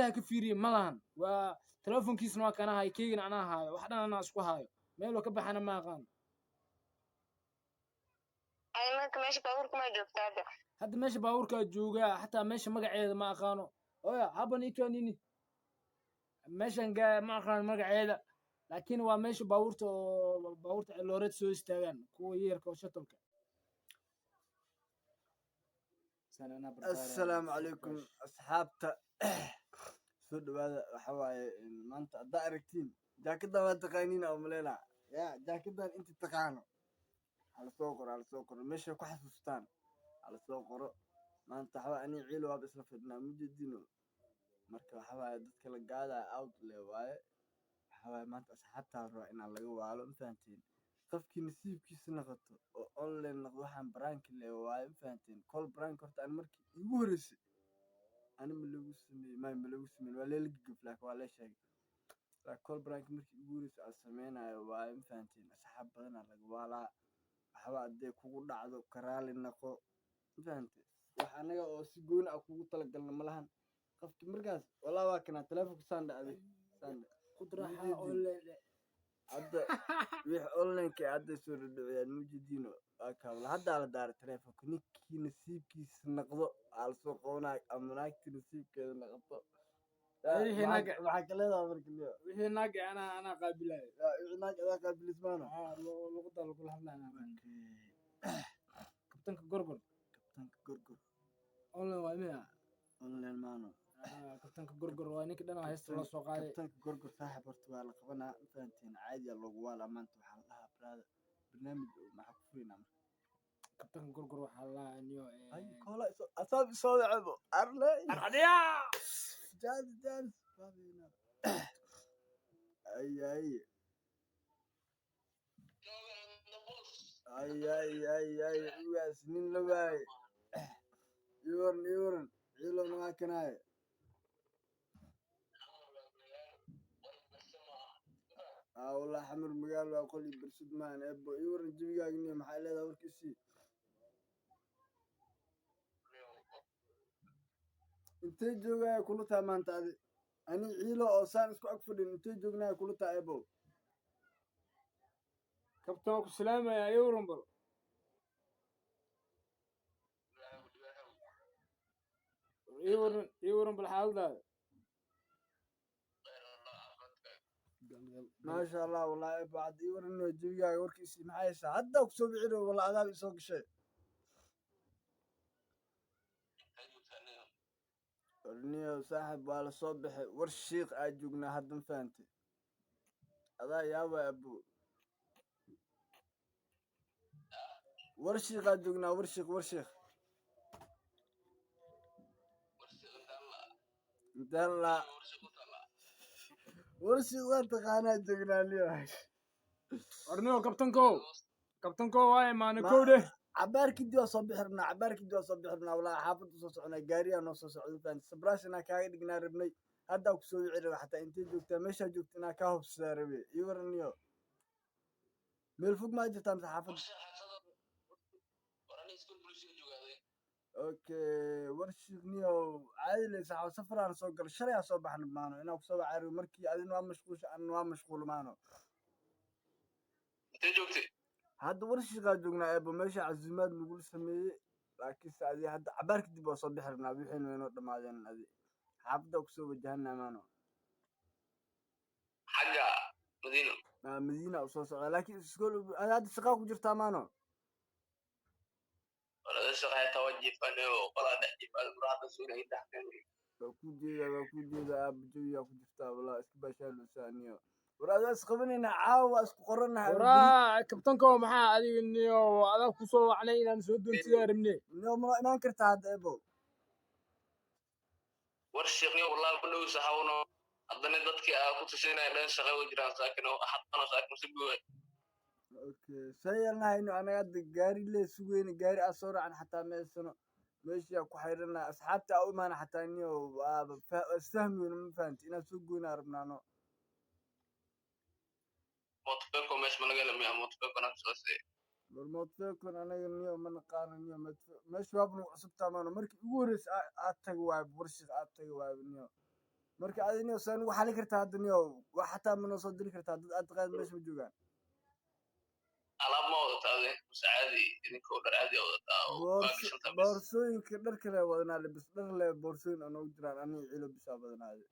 meelaha ka fiiriye ma lahan waa telefonkiisna waa kana hayo keygana anaa haayo wax dhan anaa isku haayo meeloo ka baxana ma aqaan marka meesha baabuurka ma joogtaa hadda meesha baabuurkaa joogaa xataa meesha magaceeda ma aqaano oya haban ikanini meeshan ma aqaan magaceeda laakiin waa meesha baabuurta oo baabuurta looreed soo istaagaan kuwa yarka oo shatolka السلام عليكم أصحابتا سو دوادا waxa waaye maanta hadda aragtiin jaakada waa taqaaniin oo maleela ya jaakada inta taqaano hal soo qoro meesha ku xasuustaan hal soo qoro maanta waxa ani ciil waa isla fidnaa mujidino marka waxa waaye dadka la gaada out le waaye waxa waaye maanta asxaabta roo in laga waalo intaantiin qofkii nasiibkiisa noqoto oo online noqdo waxaan brank le waaye intaantiin call brank horta aan markii ugu horeysay أنا ملوك سمي ما ملوك سمي ولا لقي فلاك ولا شيء لا كل برانك مركي يقولس أسمينا وايم فانتين أصحاب بدنا لقوالا حوا أدي كوكو دعدو كرالي نقو فانتين وحنا أو سجون أو كوكو تلقلنا ملهن قفت مركز والله واكنا تلفك ساند أبي ساند قدرة أونلاين عد ويح أونلاين كعد سور الدعاء الموجودين أكمل هذا على دار تلفك نيكي نسيبكي سنقضو على سوق هناك أملاك نسيب كذا نقطة. وحي ناقع معك لا أمرك اليوم. وحي ناقع أنا قابله. ناقع أنا قابل اسمه. لقطة لكل حملة أنا. كابتن كجرجر. كابتن كجرجر. أونلاين وامينا. أونلاين مانو. كابتن كجرجر وانيك دنا هيست الله سوق هذا. كابتن كجرجر صاحب ارتباط لقبنا فانتين عادي اللقوة لما أنتم حلها براد برنامج محفوظين كابتن كجرجر وحلا نيو. أي كولا أصاب عبو أرلي. أرليا. جالس أي سنين لواي يورن عيلون ما كناي والله حمر مقال وأقول برسد مان أبو يورن جبيقا قنية محالة هذا وركسي intee joogaa kula taa maanta adi ani ciilo oo saan isku ag fadhin intee joognaa kula taa ebo kabtaan ku salaamaya yowran bal yowran bal xaaladaada maasha allah wallahi ebo hadda yowran jebigaaga warkiisii maxaa haysaa haddaa kusoo bixino walla adaab isoo gashay ورنيو صاحب ولا صبح ورشيق أجوجنا هدم فانتي هذا يا أبو ورشيق أجوجنا ورشيق دلا ورشيق أنت خانة أجوجنا اليوم ورنيو كابتن كو واي ما نكوده عبارك دوا صبحنا ولا حافظ صوصنا جاريا نص صعود فان سبراسنا كاي دغنا ربني هدا ku soo wicir xataa intii joogtaa meesha joogtina ka hubsaarbe iwarniyo meel fog ma jirtaan xaafad okay warshigniyo caadi la saxo safaraan soo gal shalay soo baxna maano inaa ku soo caariyo markii adin waa mashquul aan waa mashquul maano intii joogtay هذا ورشة جوجنا أبو ماشي عزيمات نقول سمي لكن سعدي هذا عبارك دي بوصل بحرنا بيحين وينو دماغنا هذه حافظة وكسو وجهنا مانو حاجة مدينة وصوص لكن سكول هذا السقاق وجرت مانو ولا السقاق توجه فني ولا دحدي فالمراد سوري تحكي وكودي أبو جويا وجرتها ولا اسكباشال ثانية ورأس قبلنا عاوز قررنا ورا كابتن كو maxaa adiga niyo adag ku soo wacnay inaan soo doontiyaa rabnay niyo ma kartaa hada ebo warshaqni wallahi ku dhow saxawno hadana dadkii ku tushinay dhan shaqo u jiraan saakin oo xadana saakin si buuxay okay sayalna ino anaga gaari la sugeyn gaari asoo aan xataa meesano meesha ku xayrana asxaabta oo imaana xataa niyo fahmiyo ma fahanti ina soo goyna rabnaano موتوكو مش من غير ميا موتوكو نفسه الموتوكو أنا اليوم من قارن يوم مش وابن عصب تماما مركي يورس أتجوا ورش أتجوا اليوم marka adina saan ugu xali kartaa hadda niyo wax xataa ma noo soo diri kartaa dad aad taqaan meesha ma joogaan alaab ma wadataade mase caadi idinkoo dhar caadi wadataa oo waa gashantaa bis boorsooyinka dhar kale wadanaa bis dhar le boorsooyin oo noogu jiraan aniga cilo bisaa badanaade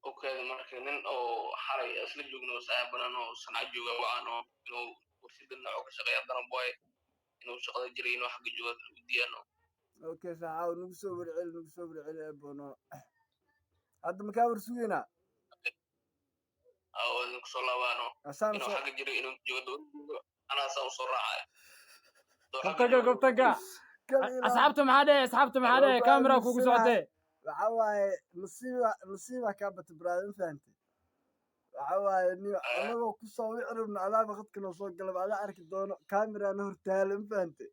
okaada marka nin oo xalay isla joogno saaxiibanan oo sanca jooga wacano inuu warshada nooco ka shaqeeya haddana boy inuu shaqada jiray inuu xagga jooga diyaano okay saxaaw nagu soo warceli ebono hadda makaa war sugeynaa oo idinku soo laabaano asaan inuu soo xagga jiray inuu joogo anaa saa u soo raacay gobtaga asxaabta maxaa dheh kamera kugu socotee waxa waaye nasiiba kaa bata brother ma fahantay waxa waaye niyo anagoo kusoo wici rabno adaaba khadka noo soo galaba adaa arki doono kamerana hortaala ma fahantay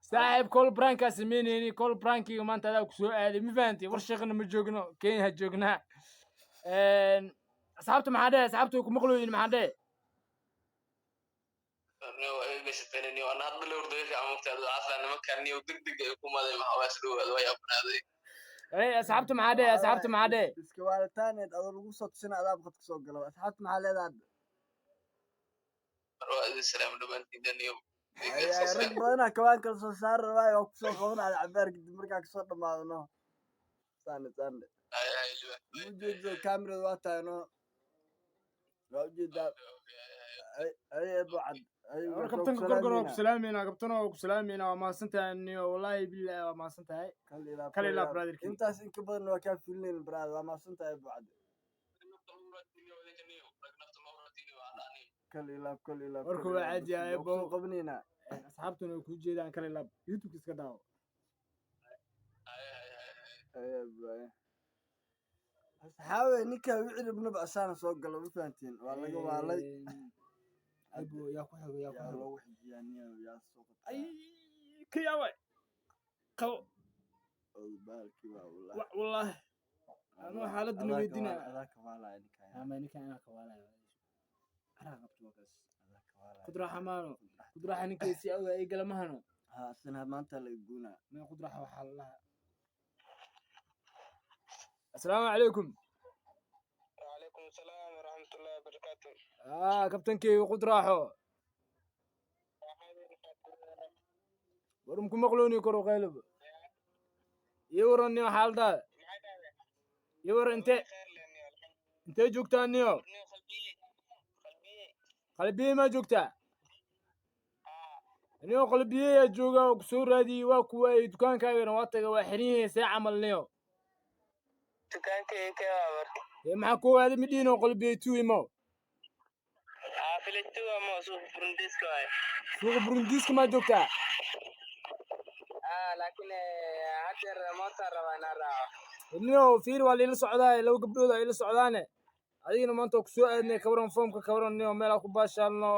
saaxiib col brankaa samaynayni col brankiga maanta adaa ku soo aaday ma fahantay war sheeqna ma joogno kenya joognaa asxaabta maxaa dheh asxaabta way ku maqlooyin maxaa dheh gashatayniyo ana hadda la ordayka amugtaada caafimaad nimankan niyo degdeg ay ku maday maxawaas dhowaada waa yaabanaaday asxaabta maxaa dheh iska waalataaneed adoo lagu soo tusina adaaba khadka soo galaba asxaabta maxaa leedaha hadda waa idin salaam dhammaantiinda niyo rag badanaa kawaan kala soo saari rabaayo waa kusoo qabanaya cabaar kadib markaa kasoo dhamaado no sande ujeedo kamerada waa tahay no waa ujeedaa ebo cad kabtanka gorgor waa ku salaamayna kabtana waa ku salaamayna waa mahadsantahay niyo wallahi billahi waa mahadsantahay kala ilaab brotherki intaas in ka badan waa kaa filinayn brother waa mahadsantahay ebo cad kala ilaab warku waa caadi ah ebo qabanayna asxaabtuna way ku jeedaan kala ilaab youtube iska daawo asxaabe ninkaa wixii rabnaba asaana soo galo ma fahantiin waa laga waalay ebo yaa ku xigo yaa loogu xijiyaa niyo yaa soo ay ka yaabay qabo baalki waa wallahi anuu xaaladna weydina adaa ka waalaya ninkaa ama ninkaa inaa ka waalaya anaa qabto wakaas qudra xamaano qudraxa ninkeesi awga ay galamahano ha asna maanta la guuna ma qudraxa waxa la السلام عليكم وعليكم السلام ورحمة الله وبركاته كابتنكي وقد راحوا ورمكم مقلوني كرو غالب يورني حال دا يور انت جوكتا نيو قلبي ما جوكتا نيو قلبي يا جوغا وكسور هذه واكواي دكان كاير واتغا وحريه ساعه عمل نيو دكانك كيف maxaa ku aad midino qalbiyeetu imo filato ama suuq burundiska waay suuq burundiska ma joogtaa laakiin hadeer moota rabana raaco nio fiir waa liila socdaa laba gabdhood ay la socdaane adigina maanta ku soo aadnay kawaran foomka kawaran nio meel ku baashaalno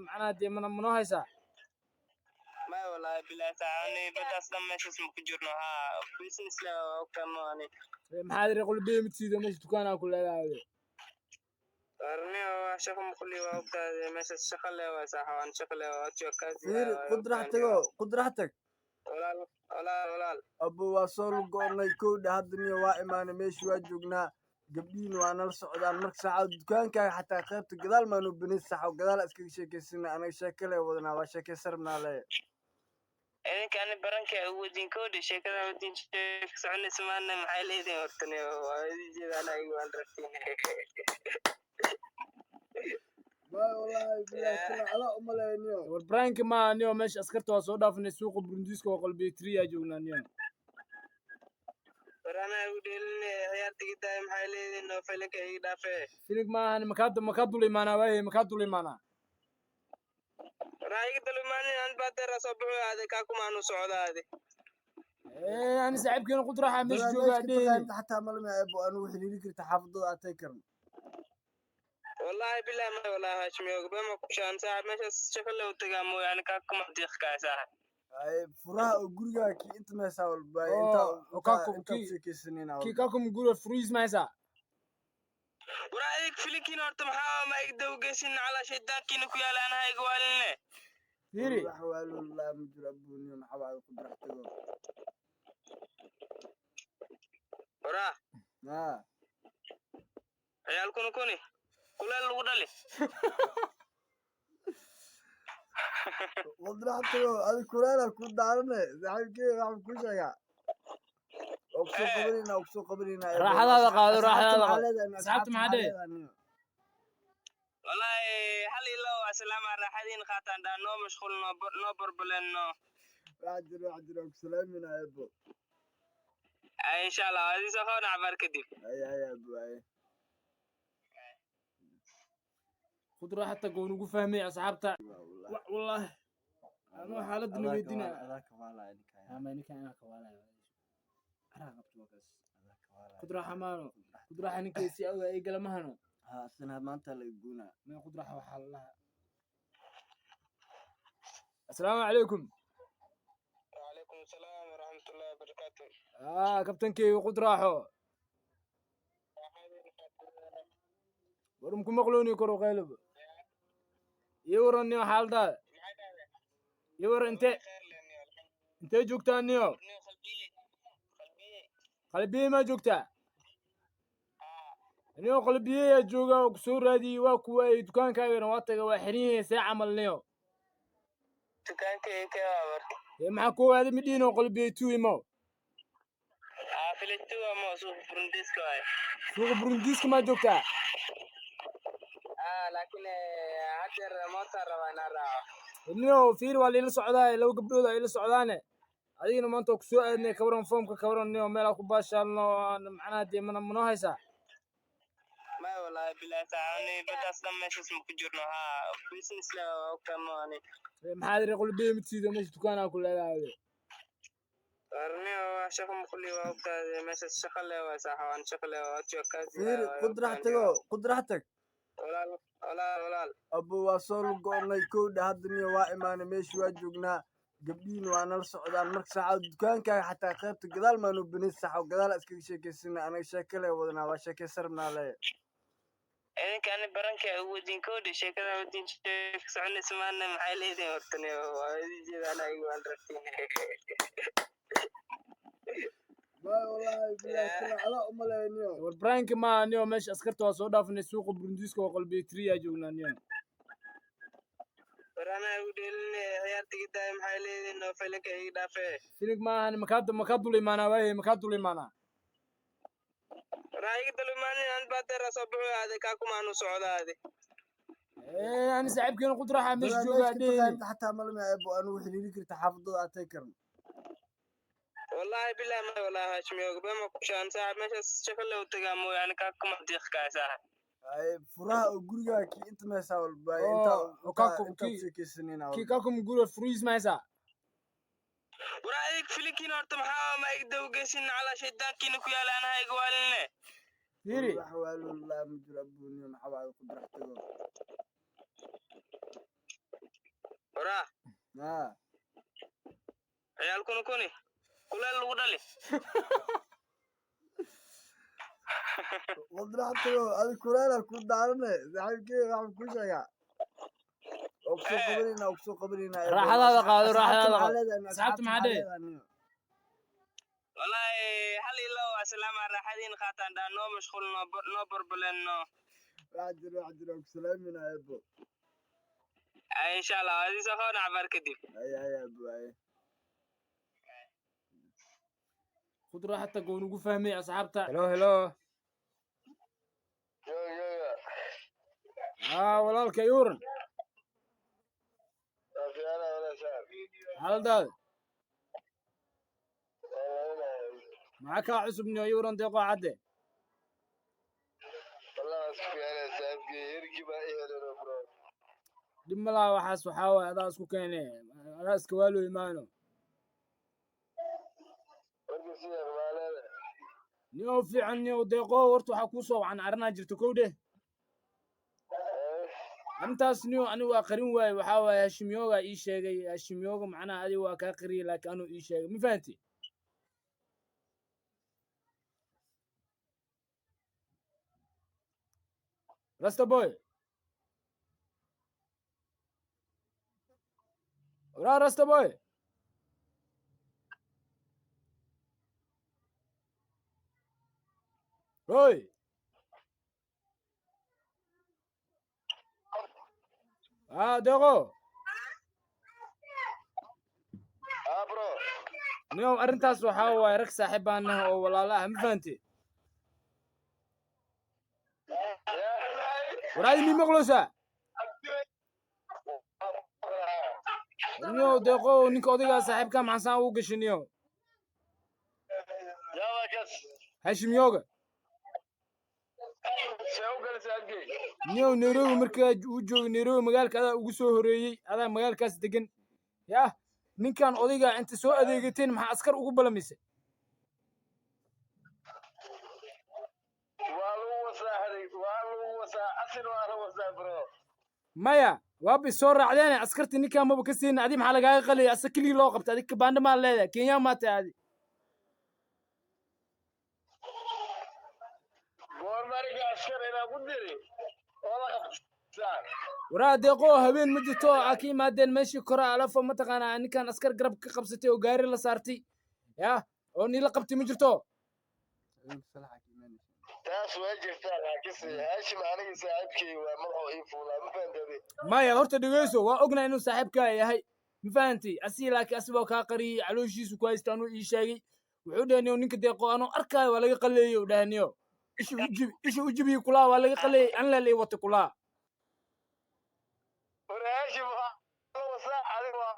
macnaha dee manoo haysaa ما والله بالله تعالى بدأت لما اسمه كجرنا ها بيزنس لا وكمان maxaad iri qalbiye midsiida meesha dukaanaa ku leedahay أرني وشوف مخلي وقت مش الشغلة وساحوان شغلة وأشوف فير قدرتك ولا أبو وصل قولنا يكون هذا الدنيا وائمان ماشي واجونا قبلين وأنا السعودان مركز ساعة دكان كان حتى خيبت قدال ما نبني الساحة وقدال أسكي شيء سنة أنا شكله وأنا وشكل سرمنا عليه إذا كان برانك ودين كود شكل ودين سعنا سمعنا محلي ذي وقتنا وهذه أنا أيوان رتين والله بالله على أملاً والبرانك ما نيو مش أسكرت وصودا في السوق برنديسكو وقلبي تريا جونا نيو ورانا ودين هيارتي كده محلي إنه فلك يدافع فيلك ما أنا مكادو لي مانا وهي مكادو لي مانا رايك دلماني أنت بدر صبح هذا كاكو ما نصعد هذا إيه أنا سعيب كنا قدرة حمش جوا دي حتى ملمي أبو أنا وحدي لك تحافظوا أتكرم والله بالله ما والله هاشمي وقبل كشان ساعة مش شغل لو تجمع يعني كاكو ما تدخل كاسة فراها وجورجا كي أنت ما ساول باي أنت كي كاكو مقول فريز ما يسا ورأيك فيلكين أرتم حاول ما يقدروا قاسين على شدان كينو كيال أنا هاي قوالنا فيري حوالو لا مجربون يوم حوالو قدرتك waraa haa ciyaalkuna kuni kuleel lagu dhali wadraxtago adi kuleela ku daarane saaxiibkey waxaan ku sheegaa oo kusoo qabanayna raaxadaada qaado raaxadaada qaado asxaabta maxaa dheh wallahi hal ilo aslaama raaxadiin qaataan dhaa noo mashquul noo barbalenno wax jiro ku salaamina ebo insha allah adii soo qoona cabaar kadib ay ebo ay خد راحتك ونقول فهمي أصحابتا والله أنا حالتنا ويدينا ما إنك أنا كوالا أنا قبت وكاس خد راحة مانو خد راحة نكيسي أو أي قلم مهنو ها السنة ما أنت اللي يقولنا ما خد راحة وحال الله السلام عليكم وعليكم السلام ورحمة الله وبركاته كابتن كي خد راحة ورمكم مقلوني كرو غالب يورني حال دا يور انت جوكتا نيو قلبي ما جوكتا نيو قلبي يا جوغا وكسور هذه واكو دكان كايرن واتغا وحرين ساعه عمل نيو دكان كي كاور يا معكو هذا مدينه قلبي تو يمو فلتو ما سوق برندسكو سوق برندسكو ما جوكتا لكن هجر موتر وانا راح نيو فير ولا لا سocdaa لو gabdhooda ay la socdaan adigina maanta ku soo aadnay kawaran foomka kawaran nio meel ku baashaalno macnaha de mana haysa ma wallahi billahi taani badas dhameysas ma ku jirno ha business la kama ani maxaa dir qulbiye midsiida meesha dukaana ku leedahay arniyo shaqo maqli waa ogtahay meesha shaqo le waa saxan shaqo le waa kaasi fiir qudraxtag walaal abu waa soo lugoonay kowdha hadda niyo waa imaanay meeshii waa joognaa gabdhihiin waa nala socdaan marka saacad dukaankaaga xataa qaybta gadaal maanu binin saxo gadaal iskaga sheekaysana anaga sheeke le wadanaa waa sheekaysan rabnaa le idinkaan baranka wadinkoodha sheekada wadin soconaysa maana maxay leedahay hortani waa idin jeedaan ayagu aan rabtiin والله بالله على أملانيو والبرانك ما نيو مش أسكرت وصودا في السوق برنديسكو وقلبي تريا جونا نيو ورانا ودلني عيارتي قدام حالي إنه فلك يدافع فينك ما أنا مكادو لي مانا وهي مكادو لي مانا رايك دلماني أنا باتر أصبح هذا كاكو ما نصعد هذا إيه أنا سعيب كنا قدرة حمش جوا دين حتى ملمي أبو أنا وحليلي كرت حافظ أتذكر والله بالله ما والله هاشمي بما كشان ساعة مش شغل لو تجامو يعني كاكو ما تدخل كاسة أي فراها وجورجا كي أنت ما ساول باي أنت وكاكو كي كاكو مقول فريز ما يسا ورأيك فيلكين أرتم حاول ما يقدروا قاسين على شدان كينو كيا لأنا هاي قوالنا فيري حوالي الله مجربوني محاول قدرته ورا عيالكم كوني kuleel lagu dhali wadraxtago adi kuleela ku daarane saaxiibkey waxaan ku sheegaa oo kusoo qabanayna raaxadaada qaado raaxadaada qaado asxaabta maxaa dheh wallahi hal ilo aslaama raaxadiin qaataan dhaa noo mashquul noo barbalenno wax jiro ku salaamina ebo insha allah adii soo qoona cabaar kadib ay ebo ay خد راحتك ونقول فهمي أصحابتا هلو والله الكيورن هل ده معك عصب نيورن دقوا عدي والله أنا سابقي يركي ما إيه برو دم الله وحاس وحاوى هذا اسكو كيني هذا اسكوالو إيمانو نيو في عن نيو دقوا ورتو حكوسو عن عرنا جرتو كوده أنتاس نيو أنا وآخرين واي وحاوى هاشميوغا إي شيغي هاشميوغا معنا هذه وكاقري لكانوا إي شيغي مفهمتي راستا بوي راستا بوي هوي دقو برو نيو أرنتاس وحاول رك صاحب أنه والله لا هم فهمتي ورادي مين مغلوسة نيو دقو نيك أوديك صاحب كم عن ساعة وقش نيو يلا كس هاشم يوغا سوق لسانكي نيو نيروبي مركا وجوغ نيروبي مقالك هذا وقصو هريي هذا مقالكاس دقن يا ninkan odayga inta soo adeegateen maxaa askar ugu balamisay maya waaba soo raacdeen askartii ninkan maba ka siin adi maxaa lagaaga qalaya asa keligii loo qabta adig kabaandha maa leedahay kenya maa tahay adi waraa deeqoo habeen ma jirto aa ka yimaadeen meeshii kore alafo mataqaanaa ninkan askar garab ka qabsatay oo gaari la saartay ya oo niila qabtay ma jirto taas waa jirtaa laakiinse haashim aniga saaxiibkay waa magaco ii fuulaa ma fahantaade maya horta dhegeyso waa ognaa inuu saaxiibkaa yahay ma fahantay asii laakiin asiboo kaa qariyey calooshiisu ku haysta anuu ii sheegay wuxuu dhahaniyo ninka deeqo anuu arkaayo waa laga qaleeyey u dhahaniyo isha u jibiyi kulaa waa laga qaleeyey anleel ii wata kulaa haashim wasaa adiga waa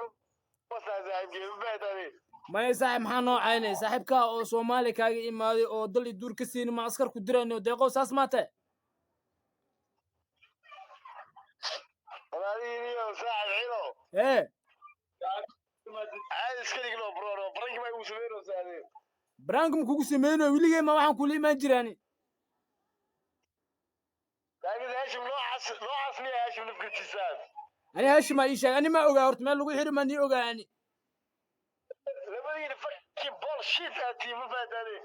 wasaa saaxiibkay ma fahantaade maya saaxib maxaa noo caynay saaxiibkaa oo soomaaliya kaaga imaaday oo dal i duur ka siini ma askar ku dirayno deeqo saas maa tahay walaalihiiniyo saaxib ciido ee caadi iska dhigno bro baranki baa igu sameynaysaa adee baraankum kugu sameynayo weligay ma waxaan kula imaan jiraani laakiin haashim noocaas miya haashim nafkartiisaan ani haashimaa ii sheegay ani maa ogaa horta meel lagu xidhi maa nii ogaa ani labadiina fucking bullshit aad tihiin ma fahantaade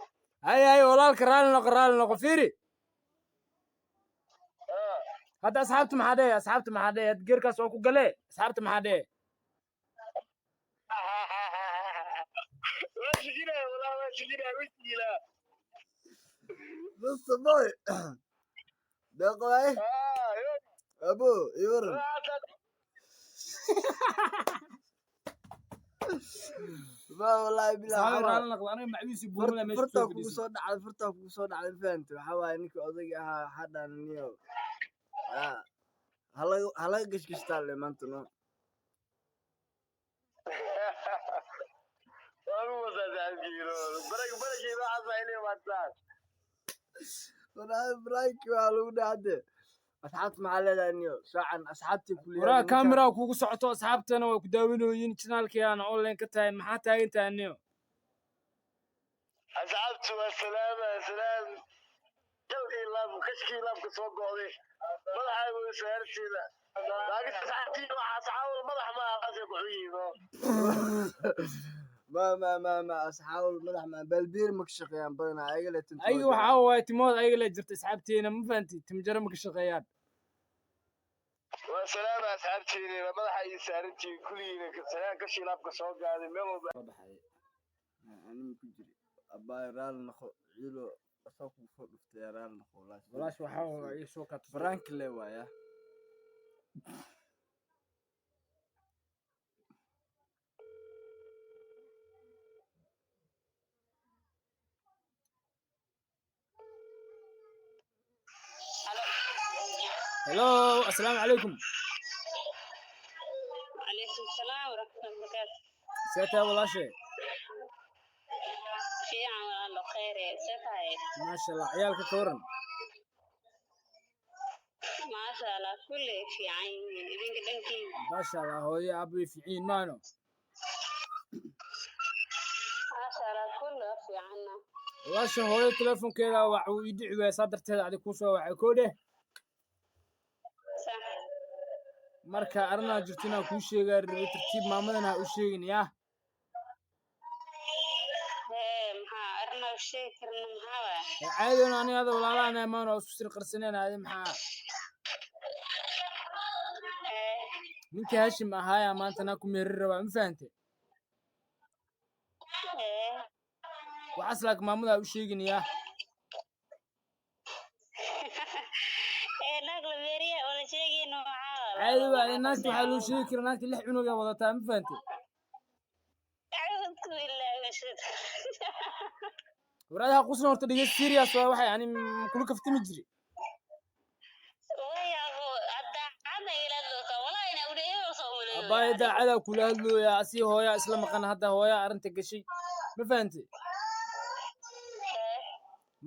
hay walaalka raalli noqo fiiri hadda asxaabta maxaa dheh hadda geerkaas oo ku galee asxaabta maxaa dheh waa shijinaya walaa waa shijinaya wiskiilaa بس باي دقاي ابو يور ما والله بالله raalli noqo aniga macwiisi buumada meesha فرتا soo كوكو fadhiisay سو دحال فرتا كوكو سو دحال فهمت waxa waay ninka odayga ahaa hadaan niyo hala gashgashtaa le maanta no waanu wasaa saaxiibkiino barankii noocaasa inay waataan wallahi برايك waa lagu dhaade asxaabta maxaa leedahay niyo saacan asxaabtii kulliya waraa kaamira kugu socoto asxaabtana waa ku daawinooyin channelkeena online ka tahay maxaa taagan tahay niyo asxaabtu waa salaam jal iyo laab kashkii laabka soo go'day madaxaaga way saartiida laakiin asxaabtii waxaa asxaabul madax ma aqaasay ku xuyiino ما أصحاب المدح ما بالبير مكشقيان بدنا أيقلة تنتظر ayaga waxaa waaye timood ayaga la jirta asxaabteena ma fahanti timjaro ma ka shaqeeyaan waa salaam asxaabtiina madaxa iyo saarantii kulligiina salaan kashii laabka soo gaaday meel walba أنا كجري أباي رال نخو عيلو أصابه فوق اختيار نخو walaash waxaa waaye soo kat فرانك لوا يا hello assalaamu calaykum عليكم السلام ورحمة الله وبركاته see tahay walaashe في عمل الله خير سفاي maasha allah ciyaalka ka waran ما شاء الله كل في عين إذن دنكي maasha allah hooyo aabay ficiin maano ما شاء الله كل في عنا walaasha hooyo telefonkeeda waxa uu ii dhici waaya saa darteeda adi kuu soo wacay koo dheh صح marka arrinaa jirto inaan kuu sheegaa rabay tartiib maamadana ha u sheegin yaa maxaa arrin oo sheegi karna maxaa waay caadona aniga ada walaalahan amaan oo isku sir qarsaneen adi maxaa ninkii hashim ahaaya maanta naa ku meeri rabaa ma fahante waxaas laak maamada ha u sheegin yaa caadi waa naagta waxaa loo sheegi karaa naagta 6 cunug ay wadataa ma fahantay أعوذ بالله من الشيطان waraadaha qusna horta dhiga serious waa waxay yani kula kaftami jiri ويا أبو الدعاء إلى اللوكا والله أنا أولي وصومنا abbaay daacada kula hadlooya asi hooya isla maqan hadda hooya arinta gashay ma fahantay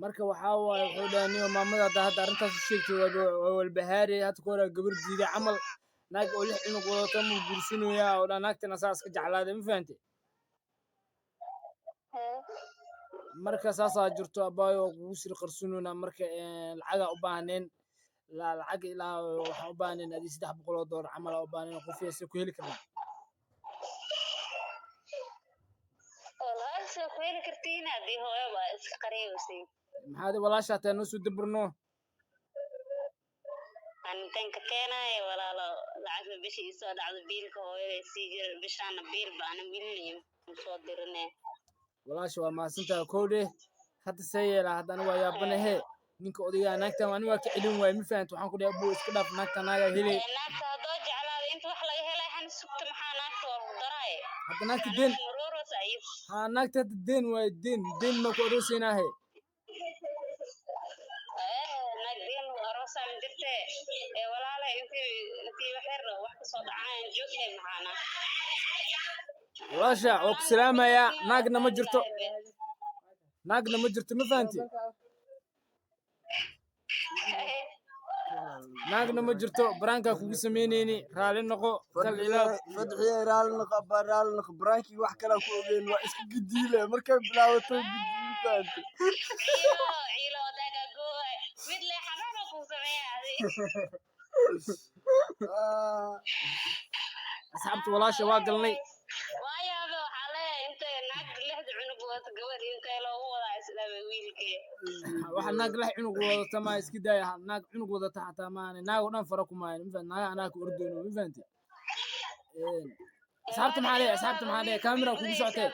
marka waxaa waaye wuxuu dhahay niyo maamada hadda arrintaas u sheegtay waa walbahaari hadda ka hore gabar diiday camal naag oo 6 cunug wadato muu guursanooyaa oo dhan naagtana saas ka jeclaaday ma fahantay marka saasaa jirto abaayo oo kugu sii qarsunoona marka lacaga u baahneen lacag ilaa waxaan u baahneen adii $300 camal u baahneen qof yeesay ku heli karnaa والله سوكوين كرتينا دي هو يبا اسقري وسي maxaad walaashaa taa noo soo dabrno أنا تنك كينا ولا لا لعب بشي يسود على بيلك هو يسيجر بشان بيل بأنا بيلني مصدرنا walaasha waa mahadsantaha kowdhe hadda see yeelaa haddana waa yaabanahe ninka odayaa naagtan ani waa ka celin waaye ma fahanta waxaan ku dhahay abuu iska dhaaf naagta naagaa helay naagta haddoo jeclaada inta wax laga helay han sugta maxaa naagta waa daraay hadda naagta deen muruuros ayib haa naagta hadda deen waaye deen ma ku oroosaynaahe naag deen aroosan jirte walaala intii waxyar wax kasoo dhacaan joognay maxaana walaasha oo ku salaamayaa naagna ma jirto ma fahanti naagna ma jirto baraankaa kugu samaynayni raali noqo kal ilaab fadxiye raali noqo baraankii wax kale ku ogeyn waa iska gidiile markay bilaabato gidiin fahanti ciilo daga gooy mid le xanaano ku sameeyay asxaabta walaasha waa galnay waayaaba waxaa leeyahay inta naag 6 cunug wadato gabadh inta loogu wadaa islaamay wiilkee waxa naag 6 cunug wadata ma iska daaya naag cunug wadata xataa maana naag oo dhan fara ku maayan ma fahanti naag anaa ku ordoono ma fahanti asxaabta maxaa leeyahay kaamira kugu socotay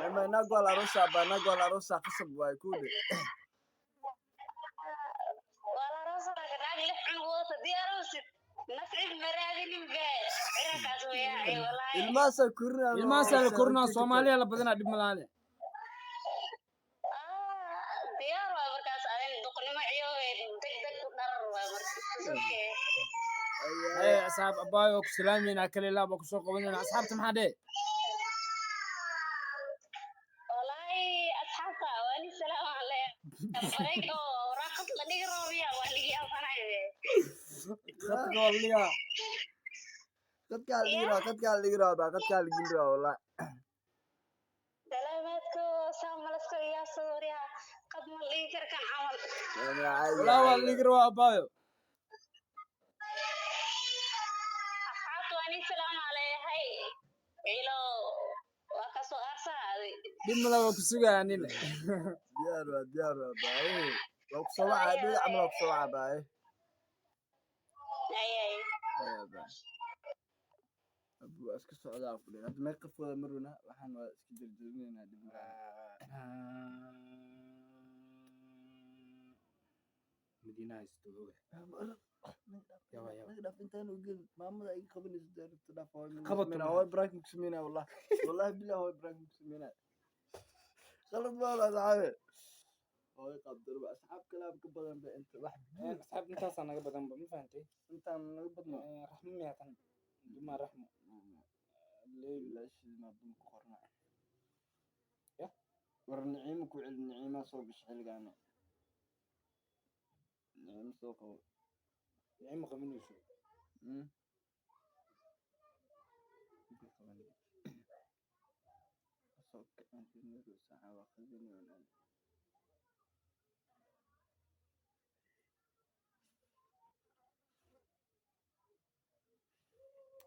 ama naag waa la aroosaa qasab waay kuudhe wala roosa naag 6 cunug wadato diyaarusid nafcid maraadinin bee cirakaas weeyaa wallahi ilmaasaa la korinaa soomaaliya la badanaa dhib malaale diyaar waa markaas adin duqnimo iyo degdeg ku dharar waa markaas ay asxaab abaayo ku salaamayna kale laaba ku soo qabanayna asxaabta maxaa dhee wallahi asxaabta wali salaam alaykum faraygo raqad la dhigi roobiya waa dhigi afanaye qadkaa ligiraa wallah salaamaadko saamalasko iyo sawirya qad ma dhigi karkan camal walaa waa ligira waa abaayo asxaabta wani salaam alayhay ilo waa kasoo arsaaday dhib mala waa ku sugaa nina diyaar waa baaye waa ku soo wacaa dhul camal waa ku soo wacaa baaye ayay abu iska socdaa ku dheer hadda meel qafooda maruna waxaan waa iska jarjarinaynaa dib madiina haysto oga dhaaf intaan ogeyn maamada ay qabanayso daarta dhaaf qabato hooy baraak muksameynaa wallahi bilah hooy baraak muksameynaa qalad baada asxaabe hooy qabdarba asxaab kalaab ka badan ba inta wax asxaab intaasaa naga badan ba ma fahantay intaan naga badno raxmo miyaatan dumaa raxmo leebilaashii maadum ku qorna war niciimo ku celi niciimaa soo gashay xilligaana niciimo soo qabo niciimo qabanayso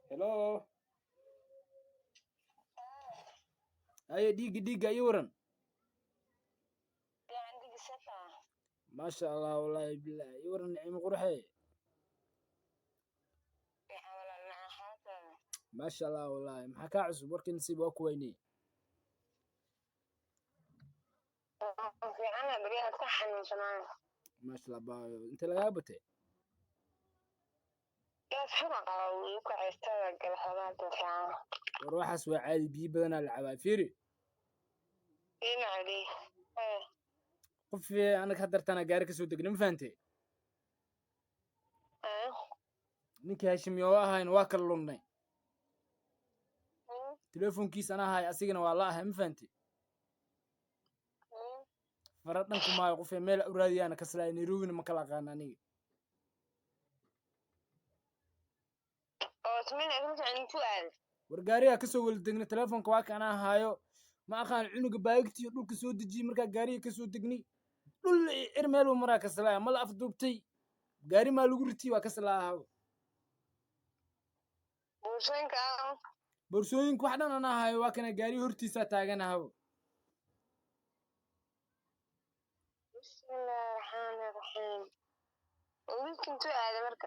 hello ayo dhiiga ii waran maasha allah wallaahi billahi ii waran nicimo qurxe maasha allah wallaahi maxaa kaa cusub warkii nasiib waa ku weynay maasha allah baayo inta lagaa batay gaas xuma qaba wuu ku ceystada gal xogaa fiican war waxaas waa caadi biyo badanaa la cabaa fiiri ina cali qof anaga hadartana gaari kasoo degna ma fahante ninkii hashim yoo ahayn waa kala lunnay telefonkiis ana ahay asigana waa la ahay ma fahante fara dhanku maayo qof meel u raadiyaana kaslaa nairobina ma kala aqaan aniga oo tumina inta intu aad war gaariga kasoo wala degna telefonka waa kana ahaayo ma aqaan cunuga baagtiyo dhulka soo dejiyey markaa gaariga kasoo degni dhul meel uu maraa kaslaa ma la afduubtay gaari maa lagu ritiyey waa kaslaa ahaayo boorsooyinka wax dhan ana ahaayo waa kana gaari hortiisaa taagan ahaayo bismillaahi raxmaani raxiim wiilka intu aad marka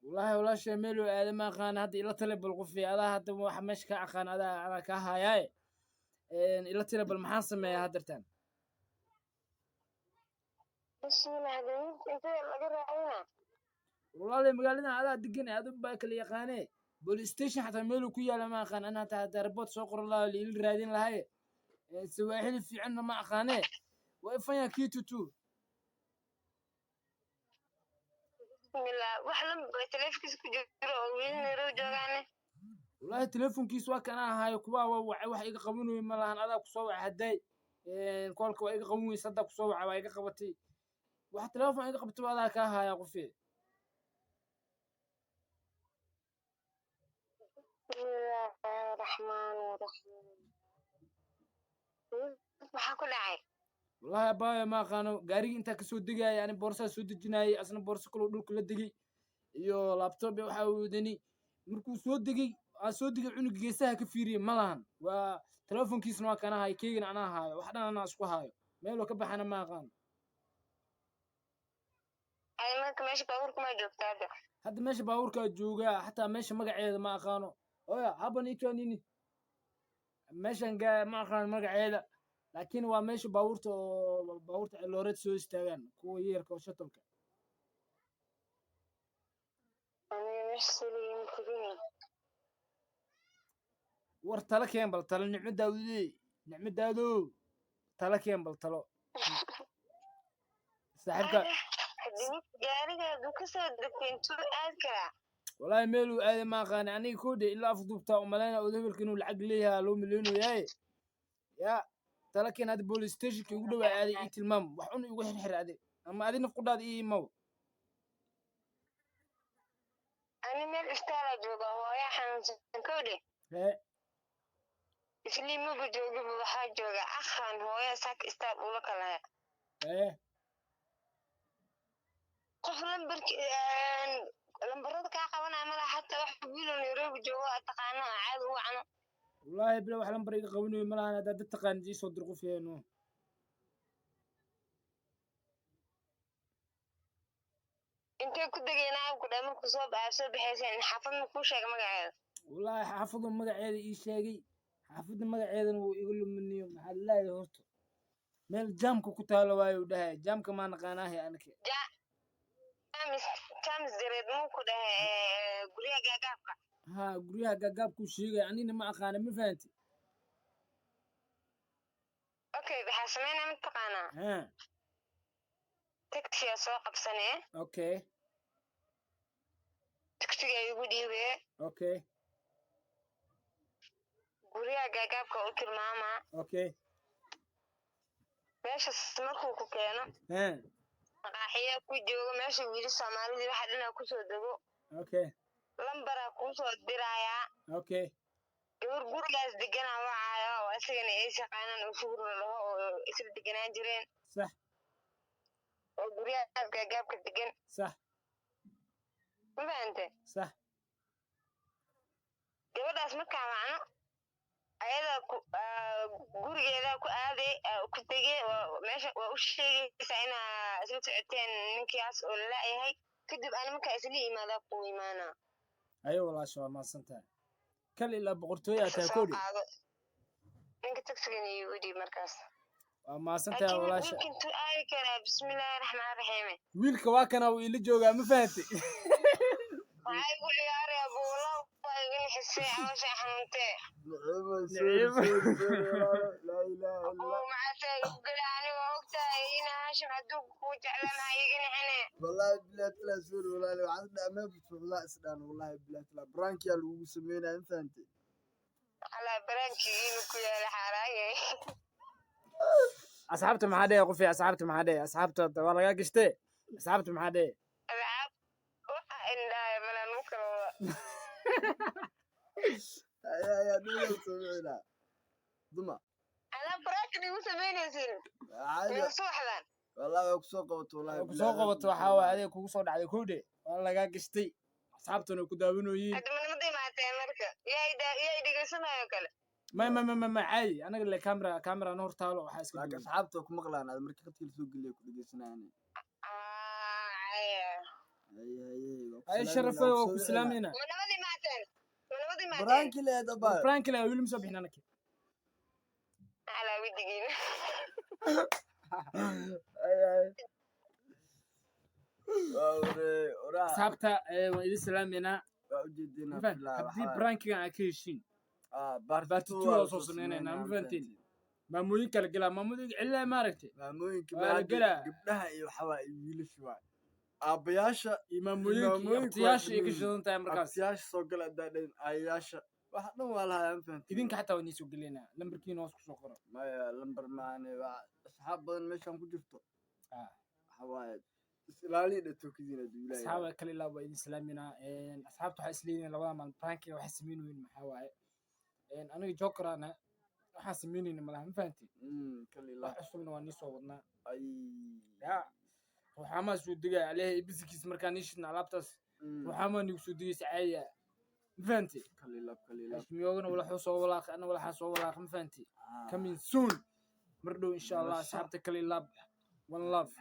والله ولا شيء ميلو آدم أخان هذا إلا طلب القفي هذا هذا واحد مش كأخان هذا أنا كهاي إلا طلب المحاصم يا هدرتان بسم الله انت لقى راعينا والله اللي مقالنا هذا دقني هذا باكل يا خاني بوليس ستيشن حتى ميلو كويا لما خان أنا تربط سوقر الله اللي رادين لهاي سواحل في عنا مع خانه وإفنيا كيتو تو بسم الله وحلم تلفكيس كجرو وين نرو جوغانه والله تلفونكيس waa kana ahayo kuwa wax iga qabanooy ma lahan adaa ku soo wac haday koolka waa iga qabanooy sadda ku soo wac waa iga qabatay wax telefoon iga qabtay adaa ka ahaya qofee raxmaan raxiim waxa ku dhacay والله باي ما قانو gaariga inta ka soo degay yani boorsa soo dejinay asna boorsa kale dhulka la degay iyo laptop waxa uu wadani markuu soo degay cunug geesaha ka fiiriyay ma lahan waa telefonkiisna waa kana hay keegina ana haayo wax dhan ana isku haayo meel ka baxana ma aqaan ay marka meesha baabuurka ma joogtaa hadda meesha baabuurka jooga hatta meesha magaceeda ma aqaano oya haban ito nini meeshan ma aqaan magaceeda laakiin waa meesha baabuurta looreed soo istaagaan kuwa yeerka oo shatolka war tala keen bal talo nicmadaado tala keen bal talo saaxiibka gaariga ka soo degtay intuu aad karaa والله ميلو هذا ما قانع أنا كودي إلا أفضل وملانا وذهب كأنه العقل ليها لو مليون وياي يا تلكن هذا بوليس ستيشن يقولوا هذه إيت المام وحنا يقول حر هذا أما هذه نفقد هذه إيه مو أنا من استعرض جوجا ويا حنس كودي إيه إسلي مو بجوجا بحاجة جوجا أخان هو يا ساك استعرض ولا كلا إيه قفلن برك لمبرد كعقبنا عملها حتى واحد بيقولوا نيروبي جوا تقانا عاد هو عنه والله بلا وحلم بريق قوني ملانا هذا تقان جي صدرقوا فيه إنه أنت كنت جينا وكذا من كسب عسل بحيث إن حفظنا كل شيء ما قاعد والله حافظهم مقعد إيش شيء حافظهم مقعد ويقولوا مني محل لا يهرت مال جامك كتالة وايو ده جام كمان قناه أنا كي كم زرد مو كده قرية جاكا ها قريها جاب كل شيء يعني ما أخانا ما فهمتي أوكي بحسمينا متقانا ها تكتشي سوق بسنة أوكي تكتشي يقولي بيه أوكي قرية جاكا كأوكي ماما أوكي ماشي سمكو كوكينا ها قاحية كوجو ماشي ويلي سامالي دي واحد لنا كوسو دغو أوكي لمبرا كوسو درايا أوكي gabar gurigaas degana wacaya oo isagana ay shaqaanaan oo shughul laho oo isla deganaan jireen صح oo gurigaas gaagaabka degan صح ma fahamte صح gabadhaas markaa wacno ayada gurigeeda ku aaday ku tegey meesha waa u sheegaysaa inaa isla socoteen ninkaas oo lala-yahay kadib ani markaa isla yimaadaa ku imaanaa أيوة والله شو ما صنتها كل إلا بقرتويا تاكودي ninka tagsigana iigu dhiib markaas ما صنتها والله شو wiilka intuu aadi karaa bismillaahi raxmaan raxiime wiilka waa kana uu ila joogaa ma fahanti waxay igu ciyaaraya buulo waa iga nixisay caloosha xanuuntee لا إله إلا الله maxaase igu geli aniga ogtahay ina haashim adduunka kuu jeclanaha iga nixine والله بلاد لا سوري والله لو عندنا ما بتفهم لا إسلام والله بلاد لا برانكي اللي هو سمينا أنت ala baraankigiina ku yaala xaaraayay asxaabta maxaa dhee qofi asxaabta maxaa dhee asxaabta waa laga gashtee asxaabta maxaa dhee alcaab waxa indhahay malan mu kala wada يا دول سمعنا ضمع ala baraankin igu samaynaysin عادي igu suuxdan والله وكسو قوت والله ku soo qabato waxaa waaye adiga kugu soo dhacday kowdhe waa lagaa gashtay asxaabtuna ku daawanoyiin hadda manimada imaateen marka yaa dhegaysanayo kale ma caadi anaga le camera na hor taalo waxaa iska لكن duwan أصحابته كم غلان هذا مركز كتير سوق اللي كل جسنا يعني ay sharafay oo ku salaamayna manimada imaateen برانكي لا دبا frank la wiil ma soo bixin anaka ala widigiina asxaabta waan idin salaamayna وجدنا ma fahan haddii brankigan aad ka heshiin baarti two waa soo sameynaynaa ma fahantiin maamooyin kala gelaa maamooyin cilaa maaragtay maamooyinka waa la gelaa gabdhaha iyo waxaa iyo wiilasha waa aabayaasha iyo maamooyinka abtiyaasha ay ka shidan tahay markaas abtiyaasha soo gala daadhayn aayayaasha waxa dhan waa lahaa aan fahantiin idinka xataa waa inii soo geleynaa lambarkiina hoos ku soo qora maya lambar maane waa asxaab badan meeshaan ku jirto waxa waaye is-ilaaliya dhatookidiina duulaya asxaaba kale ilaa waa idin salaaminaa asxaabta waxaa isleeyihiin labada maalin brankiga waxay samayn weyn maxaa waaye aniga jokerana waxaan samaynayna malaha ma fahantiin kale ilaa wax cusubna waa nii soo wadnaa ay ya ruuxaamaa soo degaya aleehay bisikiis markaa nii shidna alaabtaas ruuxaamaa nigu soo degaysa caadiya ma fahanti kale ilaa ashmiyoogana walaxuu soo walaaqay ana walaxaa soo walaaqay ma fahanti coming soon mar dhow insha allah asxaabta kale ilaab one love